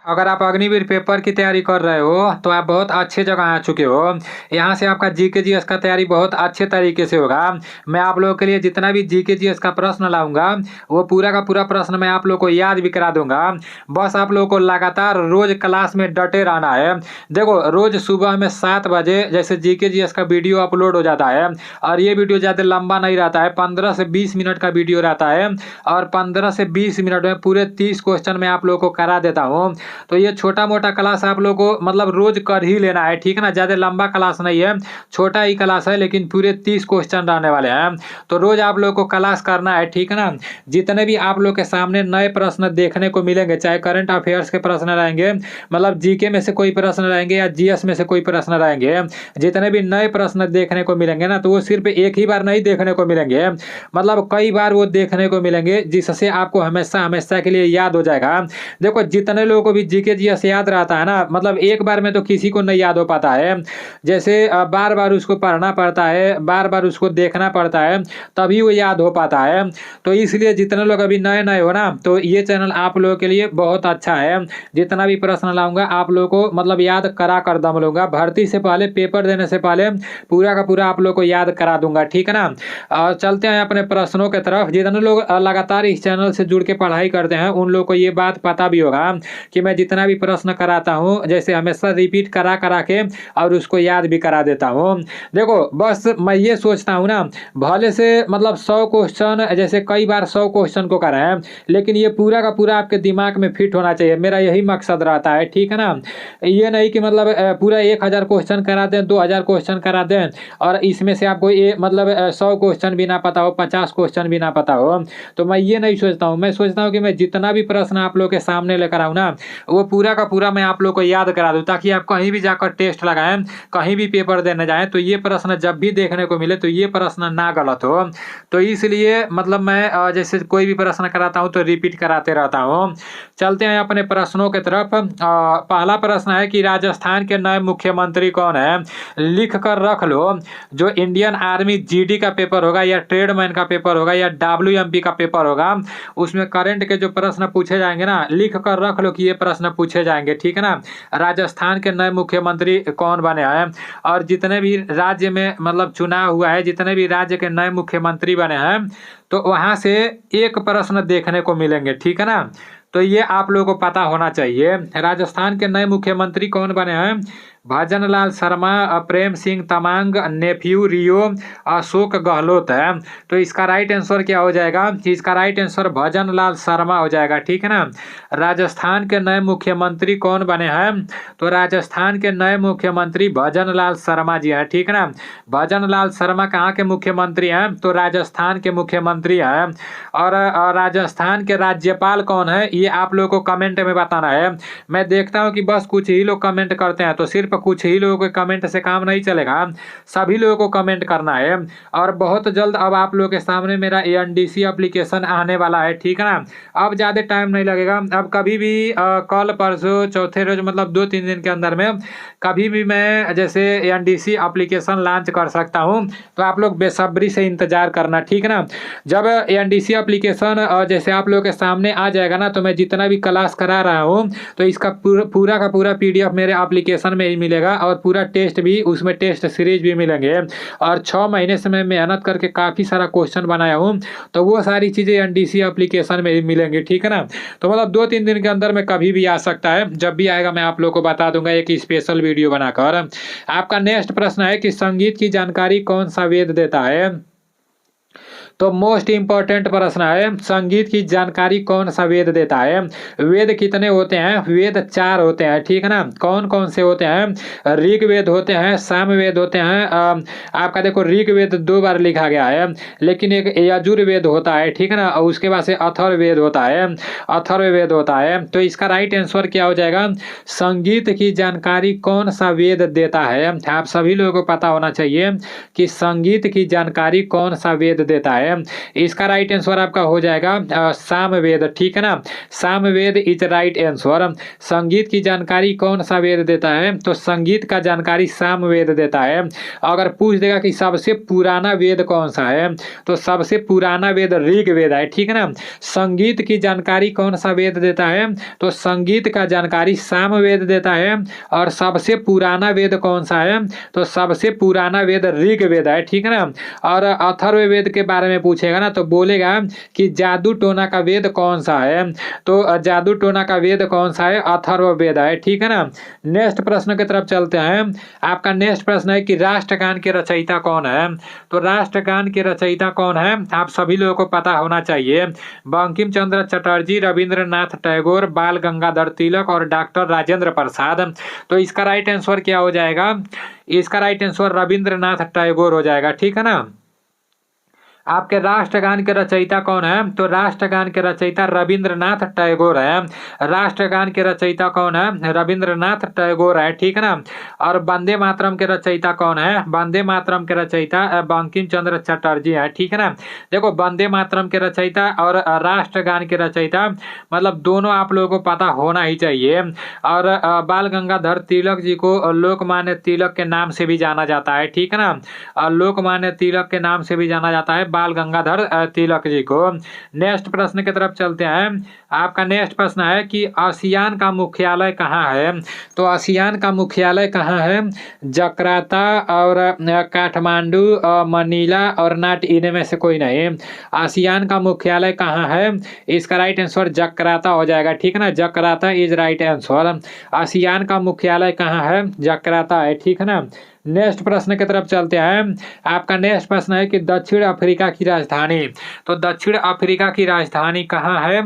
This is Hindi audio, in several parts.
अगर आप अग्निवीर पेपर की तैयारी कर रहे हो तो आप बहुत अच्छे जगह आ चुके हो। यहाँ से आपका जीके जीएस का तैयारी बहुत अच्छे तरीके से होगा। मैं आप लोगों के लिए जितना भी जीके जीएस का प्रश्न लाऊंगा वो पूरा का पूरा प्रश्न मैं आप लोगों को याद भी करा दूंगा। बस आप लोगों को लगातार रोज क्लास में डटे रहना है। देखो रोज सुबह में 7 बजे जैसे जीके जीएस का वीडियो अपलोड हो जाता है और ये वीडियो ज़्यादा लंबा नहीं रहता है, 15 से 20 मिनट का वीडियो रहता है और 15 से 20 मिनट में पूरे 30 क्वेश्चन मैं आप लोगों को करा देता हूँ। तो ये छोटा मोटा क्लास आप लोग को मतलब रोज कर ही लेना है, ठीक है ना। ज़्यादा लंबा क्लास नहीं है, छोटा ही क्लास है, लेकिन पूरे 30 क्वेश्चन रहने वाले हैं। तो रोज आप लोग को क्लास करना है, ठीक है ना। जितने भी आप लोग के सामने नए प्रश्न देखने को मिलेंगे, चाहे करंट अफेयर्स के प्रश्न रहेंगे, मतलब जीके में से कोई प्रश्न रहेंगे या जीएस में से कोई प्रश्न रहेंगे, जितने भी नए प्रश्न देखने को मिलेंगे ना, तो वो सिर्फ एक ही बार नहीं देखने को मिलेंगे, मतलब कई बार वो देखने को मिलेंगे, जिससे आपको हमेशा हमेशा के लिए याद हो जाएगा। देखो जितने लोगों को भी जीके जीएस याद रहता है ना, मतलब एक बार में तो किसी को नहीं याद हो पाता है। जैसे बार बार उसको पढ़ना पड़ता है, बार बार उसको देखना पड़ता है, तभी वो याद हो पाता है। तो इसलिए जितने लोग अभी नए नए हो ना, तो ये चैनल आप लोगों के लिए बहुत अच्छा है। जितना भी प्रश्न लाऊंगा आप लोगों को मतलब याद करा कर दम लूंगा। भर्ती से पहले, पेपर देने से पहले पूरा का पूरा आप लोग को याद करा दूंगा, ठीक है ना। चलते हैं अपने प्रश्नों की तरफ। जितने लोग लगातार इस चैनल से जुड़ के पढ़ाई करते हैं उन लोग को ये बात पता भी होगा कि मैं जितना भी प्रश्न कराता हूँ जैसे हमेशा रिपीट करा करा के और उसको याद भी करा देता हूँ। देखो बस मैं ये सोचता हूँ ना, भले से मतलब 100 क्वेश्चन, जैसे कई बार 100 क्वेश्चन को कराएं, लेकिन ये पूरा का पूरा आपके दिमाग में फिट होना चाहिए, मेरा यही मकसद रहता है, ठीक है ना। ये नहीं कि मतलब पूरा 1000 क्वेश्चन करा दें, 2000 क्वेश्चन करा दें और इसमें से आपको ये मतलब 100 क्वेश्चन भी ना पता हो, 50 क्वेश्चन भी ना पता हो। तो मैं ये नहीं सोचता हूँ, मैं सोचता हूँ कि मैं जितना भी प्रश्न आप लोग के सामने लेकर आऊँ ना, वो पूरा का पूरा मैं आप लोग को याद करा दूँ, ताकि आप कहीं भी जाकर टेस्ट लगाएं, कहीं भी पेपर देने जाएं, तो ये प्रश्न जब भी देखने को मिले तो ये प्रश्न ना गलत हो। तो इसलिए मतलब मैं जैसे कोई भी प्रश्न कराता हूँ तो रिपीट कराते रहता हूँ। चलते हैं अपने प्रश्नों की तरफ। पहला प्रश्न है कि राजस्थान के नए मुख्यमंत्री कौन है, लिख कर रख लो। जो इंडियन आर्मी जीडी का पेपर होगा या ट्रेडमैन का पेपर होगा या डब्ल्यूएमपी का पेपर होगा, उसमें करंट के जो प्रश्न पूछे जाएंगे ना, लिख कर रख लो कि ये प्रश्न पूछे जाएंगे, ठीक है ना। राजस्थान के नए मुख्यमंत्री कौन बने हैं और जितने भी राज्य में मतलब चुनाव हुआ है, जितने भी राज्य के नए मुख्यमंत्री बने हैं, तो वहां से एक प्रश्न देखने को मिलेंगे, ठीक है ना। तो ये आप लोगों को पता होना चाहिए। राजस्थान के नए मुख्यमंत्री कौन बने हैं, भजन लाल शर्मा, प्रेम सिंह तमांग, नेफ्यू रियो, अशोक गहलोत है। तो इसका राइट आंसर क्या हो जाएगा, इसका राइट आंसर भजन लाल शर्मा हो जाएगा, ठीक है ना। राजस्थान के नए मुख्यमंत्री कौन बने हैं, तो राजस्थान के नए मुख्यमंत्री भजन लाल शर्मा जी हैं, ठीक है ना। भजन लाल शर्मा कहाँ के मुख्यमंत्री हैं, तो राजस्थान के मुख्यमंत्री हैं। और राजस्थान के राज्यपाल कौन है, ये आप लोगों को कमेंट में बताना है। मैं देखता हूँ कि बस कुछ ही लोग कमेंट करते हैं, तो सिर्फ कुछ ही लोगों के कमेंट से काम नहीं चलेगा, सभी लोगों को कमेंट करना है। और बहुत जल्द अब आप लोगों के सामने मेरा एएनडीसी एप्लीकेशन आने वाला है, ठीक है ना। अब ज़्यादा टाइम नहीं लगेगा, अब कभी भी कल परसों चौथे रोज मतलब 2-3 दिन के अंदर में कभी भी मैं जैसे एएनडीसी एप्लीकेशन लॉन्च कर सकता हूँ। तो आप लोग बेसब्री से इंतजार करना, ठीक है ना। जब एएनडीसी एप्लीकेशन जैसे आप लोगों के सामने आ जाएगा ना, तो मैं जितना भी क्लास करा रहा हूँ तो इसका पूरा का पूरा पीडीएफ मेरे एप्लीकेशन में ही मिलेगा और पूरा टेस्ट भी, उसमें टेस्ट सीरीज भी मिलेंगे। और 6 महीने से मैं मेहनत करके काफ़ी सारा क्वेश्चन बनाया हूँ, तो वो सारी चीज़ें एनडीसी एप्लीकेशन में ही मिलेंगी, ठीक है ना। तो मतलब 2-3 दिन के अंदर में कभी भी आ सकता है, जब भी आएगा मैं आप लोग को बता दूंगा एक स्पेशल वीडियो बनाकर। आपका नेक्स्ट प्रश्न है कि संगीत की जानकारी कौन सा वेद देता है। तो मोस्ट इंपॉर्टेंट प्रश्न है, संगीत की जानकारी कौन सा वेद देता है। वेद कितने होते हैं, वेद 4 होते हैं, ठीक है ना। कौन कौन से होते हैं, ऋग्वेद होते हैं, सामवेद होते हैं। आपका देखो ऋग्वेद 2 बार लिखा गया है, लेकिन एक यजुर्वेद होता है, ठीक है ना। और उसके बाद से अथर्ववेद होता है, अथर्ववेद होता है। तो इसका राइट आंसर क्या हो जाएगा, संगीत की जानकारी कौन सा वेद देता है। आप सभी लोगों को पता होना चाहिए कि संगीत की जानकारी कौन सा वेद देता है। है? इसका राइट आंसर आपका हो जाएगा सामवेद, ठीक है ना। Samaveda is right answer. संगीत की जानकारी कौन सा वेद देता है? तो संगीत का जानकारी सामवेद देता है। अगर पूछ देगा कि सबसे पुराना वेद कौन सा है, तो सबसे पुराना वेद ऋग्वेद है, ठीक है ना। संगीत की जानकारी कौन सा वेद देता है? तो संगीत का जानकारी सामवेद देता है। और सबसे पुराना वेद कौन सा है? तो सबसे पुराना वेद ऋग्वेद है, ठीक है ना। और अथर्ववेद के बारे में पूछेगा ना तो बोलेगा कि जादू टोना का वेद कौन सा है? तो जादू टोना का वेद कौन सा है? अथर्ववेद है, ठीक है ना। नेक्स्ट प्रश्न की तरफ चलते हैं। आपका नेक्स्ट प्रश्न है कि राष्ट्रगान के रचयिता कौन है? तो राष्ट्रगान के रचयिता कौन है? आप सभी लोगों को पता होना चाहिए। बंकिम चंद्र चटर्जी, रविंद्रनाथ टैगोर, बाल गंगाधर तिलक और डॉक्टर राजेंद्र प्रसाद। तो इसका राइट आंसर क्या हो जाएगा? इसका राइट आंसर रविंद्रनाथ टैगोर हो जाएगा, ठीक है ना। आपके राष्ट्रगान के रचयिता कौन है? तो राष्ट्रगान के रचयिता रविंद्रनाथ टैगोर है। राष्ट्रगान के रचयिता कौन है? रविंद्रनाथ टैगोर है, ठीक है ना। और वंदे मातरम के रचयिता कौन है? वंदे मातरम के रचयिता बंकिम चंद्र चटर्जी है, ठीक है ना। देखो वंदे मातरम के रचयिता और राष्ट्रगान के रचयिता मतलब दोनों आप लोगों को पता होना ही चाहिए। और बाल गंगाधर तिलक जी को लोकमान्य तिलक के नाम से भी जाना जाता है, ठीक है ना। लोकमान्य तिलक के नाम से भी जाना जाता है बाल गंगाधर तिलक जी को। नेक्स्ट प्रश्न की तरफ चलते हैं। आपका नेक्स्ट प्रश्न है कि आसियान का मुख्यालय कहाँ है? तो आसियान का मुख्यालय कहाँ है? जकार्ता और काठमांडू, मनीला और नाट, इनमें से कोई नहीं। आसियान का मुख्यालय कहाँ है? इसका राइट आंसर जकार्ता हो जाएगा, ठीक है ना। Jakarta is right answer. ASEAN का मुख्यालय कहाँ है? जकार्ता है, ठीक है ना। नेक्स्ट प्रश्न की तरफ चलते हैं। आपका नेक्स्ट प्रश्न है कि दक्षिण अफ्रीका की राजधानी। तो दक्षिण अफ्रीका की राजधानी कहाँ है?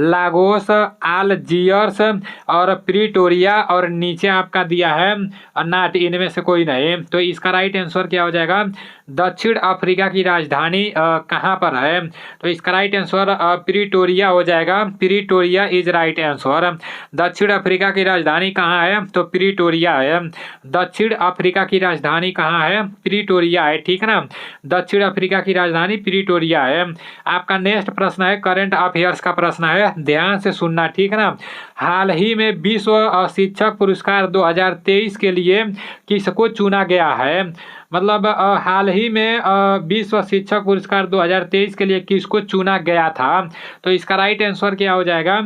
लागोस, अल्जियर्स और प्रिटोरिया और नीचे आपका दिया है नाट, इनमें से कोई नहीं। तो इसका राइट आंसर क्या हो जाएगा? दक्षिण अफ्रीका की राजधानी कहाँ पर है? तो इसका राइट आंसर प्रिटोरिया हो जाएगा। Pretoria is right answer. दक्षिण अफ्रीका की राजधानी कहाँ है? तो प्रिटोरिया है। दक्षिण अफ्रीका की राजधानी कहाँ है? प्रिटोरिया है, ठीक है ना। दक्षिण अफ्रीका की राजधानी प्रिटोरिया है। आपका नेक्स्ट प्रश्न है करंट अफेयर्स का प्रश्न है, ध्यान से सुनना, ठीक है ना। हाल ही में विश्व शिक्षक पुरस्कार 2023 के लिए किसको चुना गया है? मतलब हाल ही में विश्व शिक्षक पुरस्कार 2023 के लिए किसको चुना गया था? तो इसका राइट आंसर क्या हो जाएगा?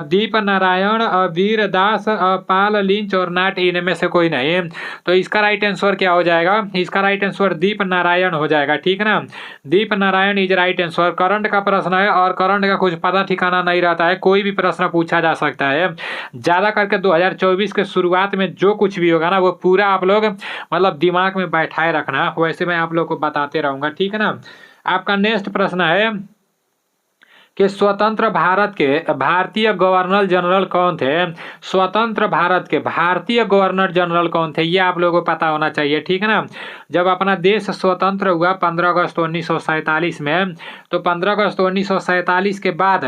दीप नारायण, वीरदास, पाल लिंच और नाट, इनमें से कोई नहीं। तो इसका राइट आंसर क्या हो जाएगा? इसका राइट आंसर दीप नारायण हो जाएगा, ठीक है ना। Deep Narayan is right answer. Current का प्रश्न है और करंट का कुछ पता ठिकाना नहीं रहता है, कोई भी प्रश्न पूछा जा सकता है। ज़्यादा करके 2024 के शुरुआत में जो कुछ भी होगा ना वो पूरा आप लोग मतलब दिमाग में बैठा रखना, वैसे मैं आप लोग को बताते रहूंगा, ठीक है ना। आपका नेक्स्ट प्रश्न है कि स्वतंत्र भारत के भारतीय गवर्नर जनरल कौन थे? स्वतंत्र भारत के भारतीय गवर्नर जनरल कौन थे? ये आप लोगों को पता होना चाहिए, ठीक है ना। जब अपना देश स्वतंत्र हुआ 15 अगस्त 1947 में, तो 15 अगस्त 1947 के बाद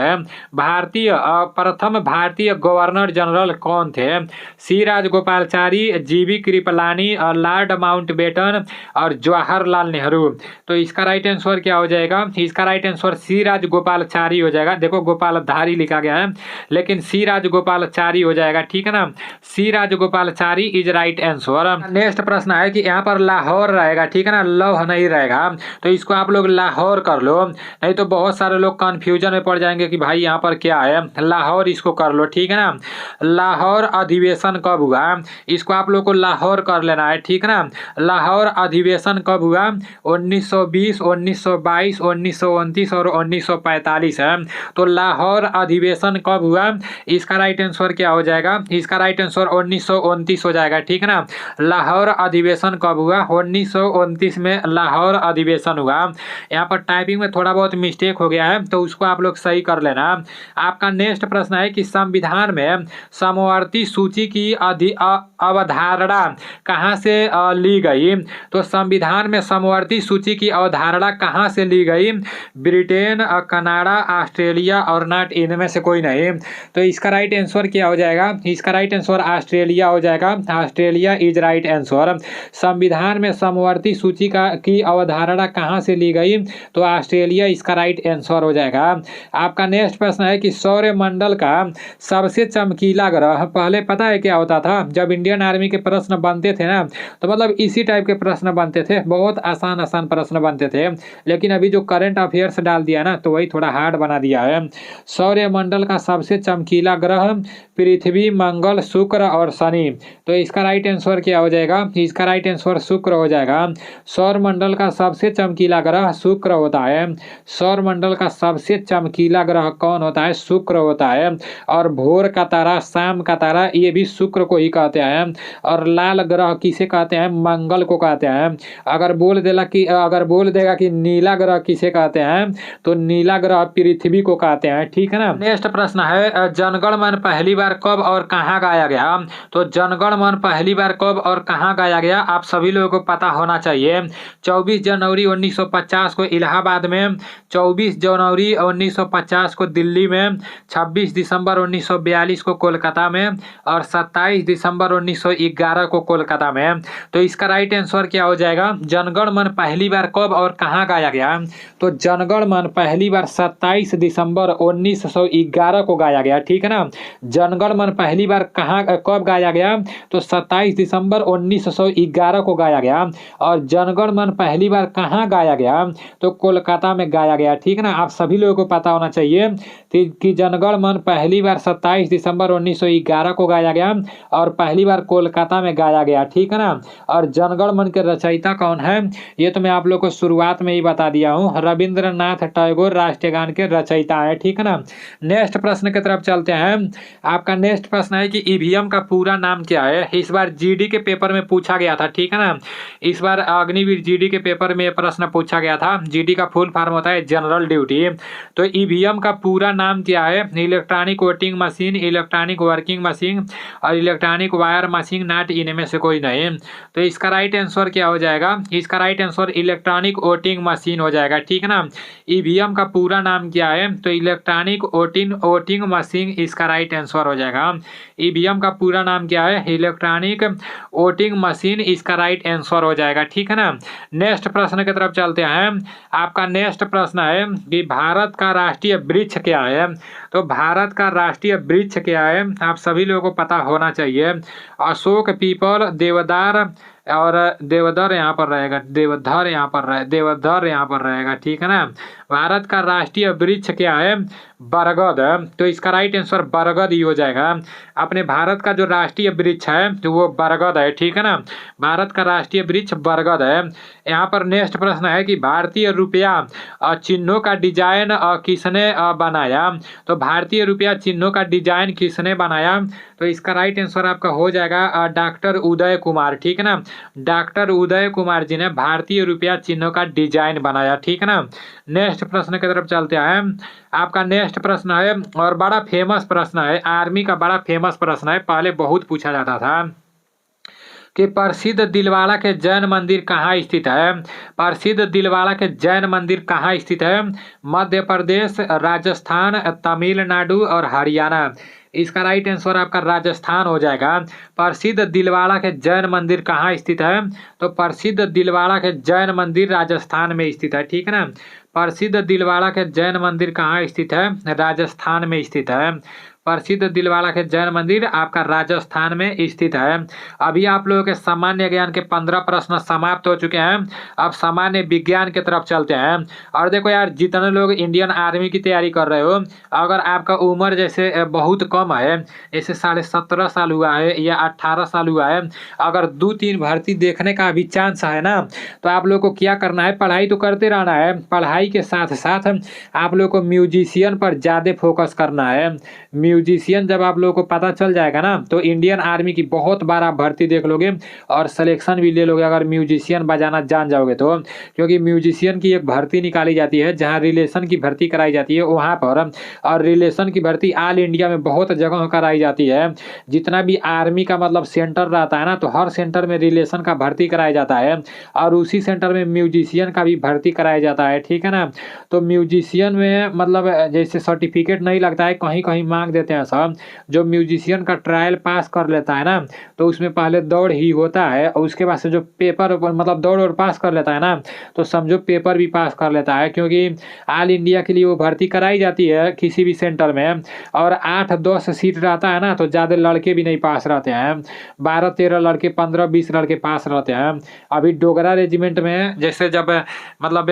प्रथम भारतीय गवर्नर जनरल कौन थे? सी राजगोपालाचारी, जीवी कृपलानी, लॉर्ड माउंटबेटन और जवाहरलाल नेहरू। तो इसका राइट आंसर क्या हो जाएगा? इसका राइट आंसर सी राजगोपालाचारी हो जाएगा। देखो गोपालधारी लिखा गया है लेकिन सी राजगोपालाचारी हो जाएगा, ठीक है ना। C Rajagopalachari is right answer. Next प्रश्न है कि यहाँ पर लाहौर रहेगा, ठीक है ना, लौह नहीं रहेगा। तो इसको आप लोग लाहौर कर लो, नहीं तो बहुत सारे लोग कंफ्यूजन में पड़ जाएंगे कि भाई यहाँ पर क्या है। लाहौर इसको कर लो, ठीक है ना। लाहौर अधिवेशन कब हुआ? इसको आप लोग को लाहौर कर लेना है, ठीक है ना। लाहौर अधिवेशन कब हुआ? 1920, 1922, 1929 और 1945 है। तो लाहौर अधिवेशन कब हुआ? इसका राइट आंसर क्या हो जाएगा? इसका राइट आंसर 1929 हो जाएगा, ठीक है ना। लाहौर अधिवेशन कब हुआ? 1929 में लाहौर अधिवेशन हुआ। यहाँ पर टाइपिंग में थोड़ा बहुत मिस्टेक हो गया है तो उसको आप लोग सही कर लेना। आपका नेक्स्ट प्रश्न है कि संविधान में समवर्ती सूची की अवधारणा कहाँ से ली गई? तो संविधान में समवर्ती सूची की अवधारणा कहाँ से ली गई? ब्रिटेन, कनाडा, ऑस्ट्रेलिया और नॉट इनमें से कोई नहीं। तो इसका राइट आंसर क्या हो जाएगा? इसका राइट आंसर ऑस्ट्रेलिया हो जाएगा। Australia is right answer. संविधान में समवर्ती सूची की अवधारणा कहाँ से ली गई? तो ऑस्ट्रेलिया इसका राइट आंसर हो जाएगा। आपका नेक्स्ट प्रश्न है कि सौरमंडल का सबसे चमकीला ग्रह, पहले पता है क्या होता था? जब इंडियन आर्मी के प्रश्न बनते थे ना, तो मतलब इसी टाइप के प्रश्न बनते थे, बहुत आसान आसान प्रश्न बनते थे। लेकिन अभी जो करंट अफेयर्स डाल दिया ना, तो वही थोड़ा हार्ड बना दिया है। सौरमंडल का सबसे चमकीला ग्रह पृथ्वी, मंगल, शुक्र और शनि। तो इसका राइट आंसर क्या हो जाएगा? इसका राइट आंसर शुक्र हो जाएगा। सौरमंडल का सबसे चमकीला ग्रह शुक्र होता है। सौरमंडल का सबसे चमकीला ग्रह कौन होता है? शुक्र होता है। और भोर का तारा, शाम का तारा, ये भी शुक्र को ही कहते हैं। और लाल ग्रह किसे कहते हैं? मंगल को कहते हैं। अगर बोल देगा कि नीला ग्रह किसे कहते हैं, तो नीला ग्रह पृथ्वी को कहते हैं। ठीक है ना। नेक्स्ट प्रश्न है जनगण मन पहली बार कब और कहाँ गाया गया? तो जनगण मन पहली बार कब और कहाँ गाया गया आप सभी लोगों को पता होना चाहिए। 24 जनवरी 1950 को इलाहाबाद में, 24 जनवरी 1950 को दिल्ली में, 26 दिसंबर 1942 को कोलकाता में और 27 दिसंबर 1911 को कोलकाता में। तो इसका राइट आंसर क्या हो जाएगा? जनगण मन पहली बार कब और कहाँ गाया गया? तो जनगण मन पहली बार 27 दिसंबर 1911 को गाया गया। ठीक है ना। जनगण मन पहली बार कब गाया गया? तो 27 दिसंबर 1911 को गाया गया। और जनगण मन पहली बार कहाँ गाया गया? तो कोलकाता में गाया गया। ठीक है ना। आप सभी लोगों को पता होना चाहिए कि जनगण मन पहली बार 27 दिसंबर 1911 को गाया गया और पहली बार कोलकाता में गाया गया। ठीक है ना। और जनगण मन के रचयिता कौन है, ये तो मैं आप लोग को शुरुआत में ही बता दिया हूँ। रविंद्रनाथ टैगोर राष्ट्रीय गान के रचयिता है। ठीक है ना। नेक्स्ट प्रश्न की तरफ चलते हैं। आपका नेक्स्ट प्रश्न है कि ईवीएम का पूरा नाम क्या है? इस बार जीडी के पेपर में पूछा गया था। ठीक है ना। इस बार अग्निवीर जीडी के पेपर में प्रश्न पूछा गया था। जीडी का फुल फॉर्म होता है जनरल ड्यूटी। तो ईवीएम का पूरा नाम क्या है? Electronic voting machine, electronic working machine और इलेक्ट्रॉनिक वायर मशीन, नॉट इनमें से कोई नहीं। तो इसका राइट आंसर क्या हो जाएगा? इसका right answer electronic voting machine हो जाएगा। ठीक है ना। ईवीएम का पूरा नाम क्या है? तो इलेक्ट्रॉनिक वोटिंग मशीन इसका राइट आंसर हो जाएगा। ईवीएम का पूरा नाम क्या है? इलेक्ट्रॉनिक वोटिंग मशीन इसका राइट आंसर हो जाएगा। ठीक है ना। नेक्स्ट प्रश्न की तरफ चलते हैं। आपका नेक्स्ट प्रश्न है कि भारत का राष्ट्रीय वृक्ष क्या है? तो भारत का राष्ट्रीय वृक्ष क्या है आप सभी लोगों को पता होना चाहिए। अशोक, पीपल, देवदार और देवदार यहाँ पर रहेगा, देवदार यहाँ पर रहेगा। ठीक है ना। भारत का राष्ट्रीय वृक्ष क्या है? बरगद। तो इसका राइट आंसर बरगद ही हो जाएगा। अपने भारत का जो राष्ट्रीय वृक्ष है तो वो बरगद है। ठीक है ना। भारत का राष्ट्रीय वृक्ष बरगद है। यहाँ पर नेक्स्ट प्रश्न है कि भारतीय रुपया चिन्हों का डिजाइन किसने बनाया? तो भारतीय रुपया चिन्हों का डिजाइन किसने बनाया? तो इसका राइट आंसर आपका हो जाएगा डॉक्टर उदय कुमार। ठीक है ना। डॉक्टर उदय कुमार जी ने भारतीय रुपया चिन्हों का डिजाइन बनाया। ठीक है ना। नेक्स्ट प्रश्न की तरफ चलते हैं। आपका नेक्स्ट प्रश्न है और बड़ा फेमस प्रश्न है, आर्मी का बड़ा फेमस प्रश्न है, पहले बहुत पूछा जाता था कि प्रसिद्ध दिलवाड़ा के जैन मंदिर कहाँ स्थित है? प्रसिद्ध दिलवाड़ा के जैन मंदिर कहाँ स्थित है? मध्य प्रदेश, राजस्थान, तमिलनाडु और हरियाणा। इसका राइट आंसर आपका राजस्थान हो जाएगा। प्रसिद्ध दिलवाड़ा के जैन मंदिर कहाँ स्थित है? तो प्रसिद्ध दिलवाड़ा के जैन मंदिर राजस्थान में स्थित है। ठीक है ना। प्रसिद्ध दिलवाड़ा के जैन मंदिर कहाँ स्थित है? राजस्थान में स्थित है। प्रसिद्ध दिलवाड़ा के जैन मंदिर आपका राजस्थान में स्थित है। अभी आप लोगों के सामान्य ज्ञान के 15 प्रश्न समाप्त हो चुके हैं। अब सामान्य विज्ञान की तरफ चलते हैं। और देखो यार, जितने लोग इंडियन आर्मी की तैयारी कर रहे हो, अगर आपका उम्र जैसे बहुत कम है, जैसे 17.5 साल हुआ है या 18 साल हुआ है, अगर 2-3 भर्ती देखने का भी चांस है ना, तो आप लोग को क्या करना है? पढ़ाई तो करते रहना है, पढ़ाई के साथ साथ आप लोग को म्यूजिशियन पर ज़्यादा फोकस करना है। म्यूजिशियन जब आप लोगों को पता चल जाएगा ना तो इंडियन आर्मी की बहुत बार आप भर्ती देख लोगे और सिलेक्शन भी ले लोगे अगर म्यूजिशियन बजाना जान जाओगे तो। क्योंकि म्यूजिशियन की एक भर्ती निकाली जाती है जहाँ रिलेशन की भर्ती कराई जाती है वहाँ पर, और रिलेशन की भर्ती ऑल इंडिया में बहुत जगह कराई जाती है। जितना भी आर्मी का मतलब सेंटर रहता है ना तो हर सेंटर में रिलेशन का भर्ती कराया जाता है और उसी सेंटर में म्यूजिशियन का भी भर्ती कराया जाता है, ठीक है ना। तो म्यूजिशियन में मतलब जैसे सर्टिफिकेट नहीं लगता है, कहीं कहीं मांग देते हैं सब। जो म्यूजिशियन का ट्रायल पास कर लेता है ना तो उसमें पहले दौड़ ही होता है और उसके बाद से जो पेपर मतलब दौड़ और पास कर लेता है ना तो समझो पेपर भी पास कर लेता है। क्योंकि ऑल इंडिया के लिए वो भर्ती कराई जाती है किसी भी सेंटर में, और 8-10 सीट रहता है ना तो ज़्यादा लड़के भी नहीं पास रहते हैं, 12-13 लड़के 15-20 लड़के पास रहते हैं। अभी डोगरा रेजिमेंट में जैसे जब मतलब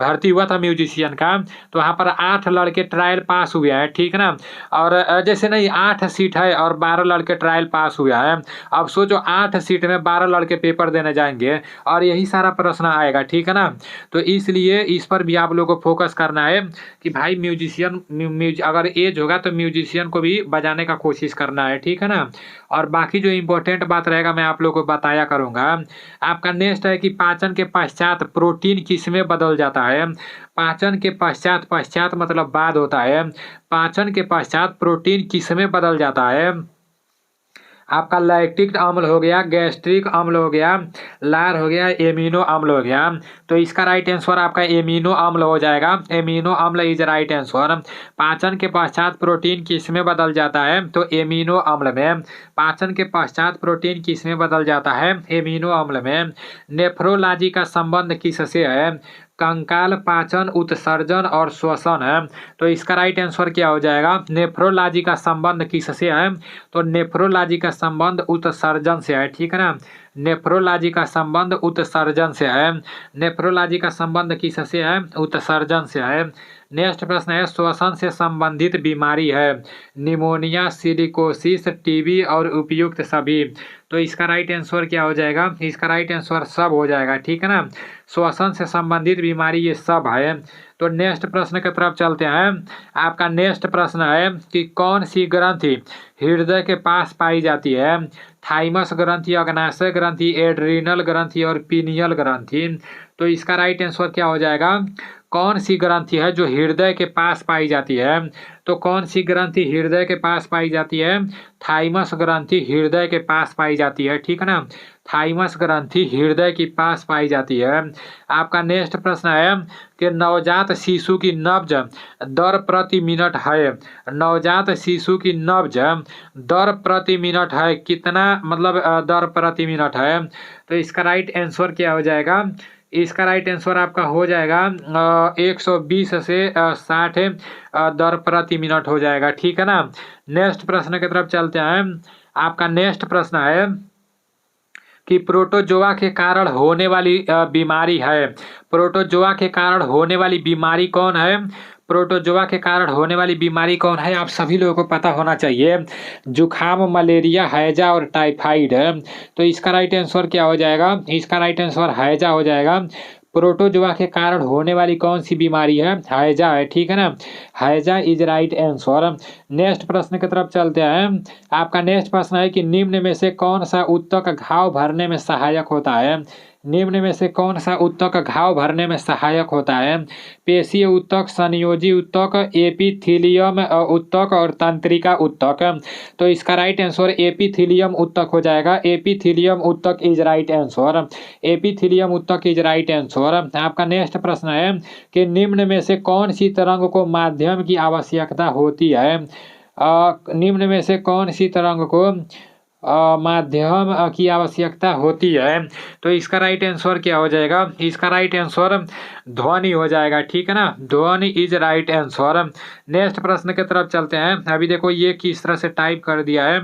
भर्ती हुआ था म्यूजिशियन का तो वहाँ पर 8 लड़के ट्रायल पास हुए हैं, ठीक है ना। और जैसे नहीं 8 सीट है और 12 लड़के ट्रायल पास हुए हैं। अब सोचो 8 सीट में 12 लड़के पेपर देने जाएंगे और यही सारा प्रश्न आएगा, ठीक है ना। तो इसलिए इस पर भी आप लोगों को फोकस करना है कि भाई म्यूजिशियन अगर एज होगा तो म्यूजिशियन को भी बजाने का कोशिश करना है, ठीक है ना। और बाकी जो इम्पोर्टेंट बात रहेगा मैं आप लोगों को बताया करूँगा। आपका नेक्स्ट है कि पाचन के पश्चात प्रोटीन किस में बदल जाता है। पाचन के पश्चात, पश्चात मतलब बाद होता है, पाचन के पश्चात प्रोटीन किस में बदल जाता है। आपका लैक्टिक अम्ल हो गया, गैस्ट्रिक अम्ल हो गया, लार हो गया, एमिनो अम्ल हो गया। तो इसका राइट आंसर आपका एमिनो अम्ल हो जाएगा। एमिनो अम्ल इज राइट आंसर। पाचन के पश्चात प्रोटीन किस में बदल जाता है तो एमिनो अम्ल में। पाचन के पश्चात प्रोटीन किस में बदल जाता है एमिनो अम्ल में। नेफ्रोलॉजी का संबंध किससे है, कंकाल, पाचन, उत्सर्जन और श्वसन है। तो इसका राइट आंसर क्या हो जाएगा, नेफ्रोलॉजी का संबंध किससे है तो नेफ्रोलॉजी का संबंध उत्सर्जन से है, ठीक है ना। नेफ्रोलॉजी का संबंध उत्सर्जन से है। नेफ्रोलॉजी का संबंध किससे है उत्सर्जन से है। नेक्स्ट प्रश्न है श्वसन से संबंधित बीमारी है, निमोनिया, सिलिकोसिस, टीबी और उपयुक्त सभी। तो इसका राइट आंसर क्या हो जाएगा, इसका राइट आंसर सब हो जाएगा, ठीक है ना। श्वसन से संबंधित बीमारी ये सब है। तो नेक्स्ट प्रश्न की तरफ चलते हैं। आपका नेक्स्ट प्रश्न है कि कौन सी ग्रंथि हृदय के पास पाई जाती है, थाइमस ग्रंथि, अग्नाशय ग्रंथि, एड्रीनल ग्रंथि और पीनियल ग्रंथि। तो इसका राइट आंसर क्या हो जाएगा, कौन सी ग्रंथि है जो हृदय के पास पाई जाती है। तो कौन सी ग्रंथि हृदय के पास पाई जाती है, थाइमस ग्रंथि हृदय के पास पाई जाती है, ठीक है ना। थाइमस ग्रंथि हृदय के पास पाई जाती है। आपका नेक्स्ट प्रश्न है कि नवजात शिशु की नब्ज दर प्रति मिनट है। नवजात शिशु की नब्ज दर प्रति मिनट है कितना, मतलब दर प्रति मिनट है। तो इसका राइट आंसर क्या हो जाएगा, इसका राइट आंसर आपका हो जाएगा 120 से 60 दर प्रति मिनट हो जाएगा, ठीक है ना। नेक्स्ट प्रश्न की तरफ चलते हैं। आपका नेक्स्ट प्रश्न है कि प्रोटोजोआ के कारण होने वाली बीमारी है। प्रोटोजोआ के कारण होने वाली बीमारी कौन है, प्रोटोजोआ के कारण होने वाली बीमारी कौन है, आप सभी लोगों को पता होना चाहिए। जुखाम, मलेरिया, हैजा और टाइफाइड है। तो इसका राइट आंसर क्या हो जाएगा, इसका राइट आंसर हैजा हो जाएगा। प्रोटोजोआ के कारण होने वाली कौन सी बीमारी है, हैजा है, ठीक है ना। हैजा इज राइट आंसर। नेक्स्ट प्रश्न की तरफ चलते हैं। आपका नेक्स्ट प्रश्न है कि निम्न में से कौन सा उत्तक घाव भरने में सहायक होता है। निम्न में से कौन सा उत्तक घाव भरने में सहायक होता है। पेशीय उत्तक, संयोजी उत्तक, एपिथीलियम उत्तक और तंत्रिका उत्तक। तो इसका राइट आंसर एपिथीलियम उत्तक हो जाएगा। एपिथीलियम उत्तक इज राइट आंसर। एपिथीलियम उत्तक इज राइट आंसर। आपका नेक्स्ट प्रश्न है कि निम्न में से कौन सी तरंग को माध्यम की आवश्यकता होती है। निम्न में से कौन सी तरंग को माध्यम की आवश्यकता होती है। तो इसका राइट आंसर क्या हो जाएगा, इसका राइट आंसर ध्वनि हो जाएगा, ठीक है ना। ध्वनि इज राइट आंसर। नेक्स्ट प्रश्न की तरफ चलते हैं। अभी देखो ये किस तरह से टाइप कर दिया है,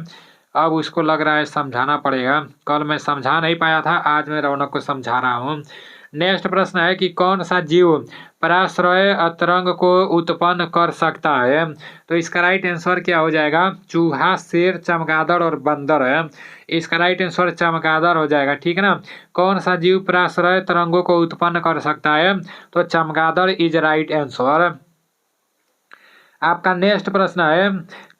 अब उसको लग रहा है समझाना पड़ेगा। कल मैं समझा नहीं पाया था, आज मैं रौनक को समझा रहा हूँ। नेक्स्ट प्रश्न है कि कौन सा जीव पराश्रय तरंग को उत्पन्न कर सकता है। तो इसका राइट आंसर क्या हो जाएगा, चूहा, शेर, चमगादड़ और बंदर है। इसका राइट आंसर चमगादड़ हो जाएगा, ठीक है ना। कौन सा जीव पराश्रय तरंगों को उत्पन्न कर सकता है तो चमगादड़ इज राइट आंसर। आपका नेक्स्ट प्रश्न है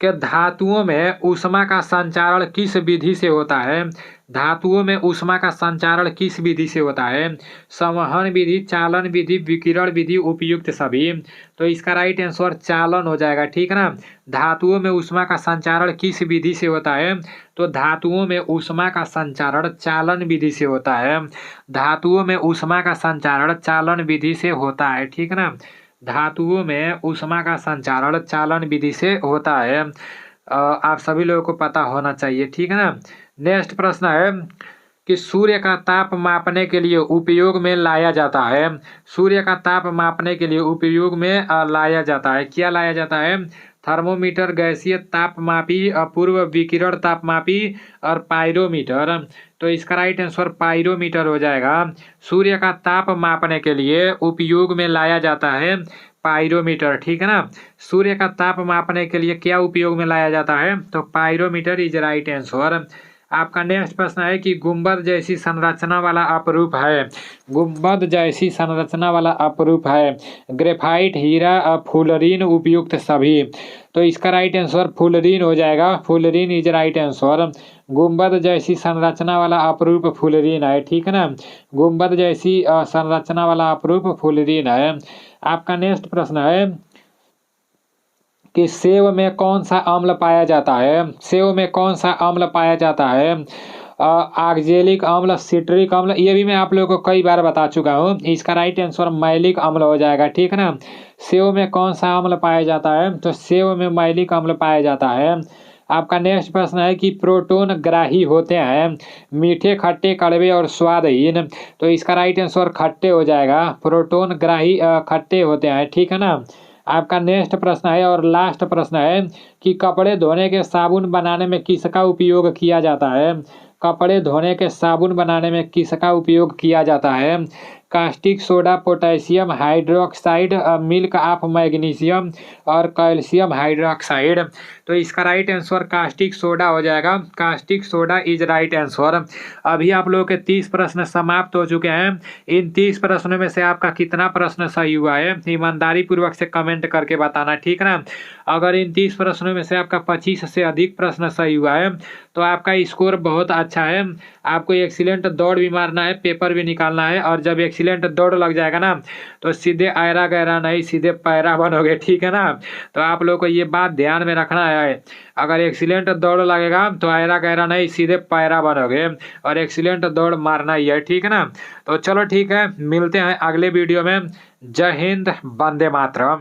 कि धातुओं में ऊष्मा का संचारण किस विधि से होता है। धातुओं में ऊष्मा का संचारण किस विधि से होता है। संवहन विधि, चालन विधि, विकिरण विधि, उपयुक्त सभी। तो इसका राइट आंसर चालन हो जाएगा, ठीक है ना। धातुओं में ऊष्मा का संचारण किस विधि से होता है। तो धातुओं में ऊष्मा का संचारण चालन विधि से होता है। धातुओं में ऊष्मा का संचारण चालन विधि से होता है, ठीक है ना। धातुओं में ऊष्मा का संचारण चालन विधि से होता है। आप सभी लोगों को पता होना चाहिए, ठीक है ना। नेक्स्ट प्रश्न है कि सूर्य का ताप मापने के लिए उपयोग में लाया जाता है। सूर्य का ताप मापने के लिए उपयोग में लाया जाता है, क्या लाया जाता है। थर्मोमीटर, गैसीय तापमापी, अपूर्व विकिरण तापमापी और पायरोमीटर। तो इसका राइट आंसर पायरोमीटर हो जाएगा। सूर्य का ताप मापने के लिए उपयोग में लाया जाता है पायरोमीटर, ठीक है ना। सूर्य का ताप मापने के लिए क्या उपयोग में लाया जाता है। तो पायरोमीटर इज राइट आंसर। आपका नेक्स्ट प्रश्न है कि गुंबद जैसी संरचना वाला अपरूप है। गुंबद जैसी संरचना वाला अपरूप है। ग्रेफाइट, हीरा, फुलरीन, उपयुक्त सभी। तो इसका राइट आंसर फुलरीन हो जाएगा। Fullerene is right answer. गुंबद जैसी संरचना वाला अपरूप फुलरीन है, ठीक है ना। गुंबद जैसी संरचना वाला अपरूप फुलरीन है। आपका नेक्स्ट प्रश्न है कि सेव में कौन सा अम्ल पाया जाता है। सेव में कौन सा अम्ल पाया जाता है। ऑक्जेलिक अम्ल, सिट्रिक अम्ल, ये भी मैं आप लोगों को कई बार बता चुका हूँ। इसका राइट आंसर मैलिक अम्ल हो जाएगा, ठीक है ना। सेव में कौन सा अम्ल पाया जाता है। तो सेव में मैलिक अम्ल पाया जाता है। आपका नेक्स्ट प्रश्न है कि प्रोटोन ग्राही होते हैं। मीठे, खट्टे, कड़वे और स्वादहीन। तो इसका राइट आंसर खट्टे हो जाएगा। प्रोटोन ग्राही खट्टे होते हैं, ठीक है ना। आपका नेक्स्ट प्रश्न है और लास्ट प्रश्न है कि कपड़े धोने के साबुन बनाने में किसका उपयोग किया जाता है। कपड़े धोने के साबुन बनाने में किसका उपयोग किया जाता है। Caustic soda, potassium hydroxide, milk of magnesium और कैल्शियम हाइड्रोक्साइड। तो इसका राइट आंसर कास्टिक सोडा हो जाएगा। Caustic soda is right answer. अभी आप लोगों के 30 प्रश्न समाप्त हो चुके हैं। इन 30 प्रश्नों में से आपका कितना प्रश्न सही हुआ है ईमानदारी पूर्वक से कमेंट करके बताना, ठीक है ना। अगर इन 30 प्रश्नों में से आपका 25 से अधिक प्रश्न सही हुआ है तो आपका स्कोर बहुत अच्छा है। आपको एक्सीलेंट दौड़ भी मारना है, पेपर भी निकालना है। और जब एक्सीलेंट दौड़ लग जाएगा ना तो सीधे आयरा गहरा नहीं, सीधे पैरा बनोगे, ठीक है ना। तो आप लोग को ये बात ध्यान में रखना है। अगर एक्सीलेंट दौड़ लगेगा तो आयरा गहरा नहीं, सीधे पैरा बनोगे और एक्सीलेंट दौड़ मारना ही है, ठीक है ना। तो चलो ठीक है, मिलते हैं अगले वीडियो में। जय हिंद, वंदे मातरम।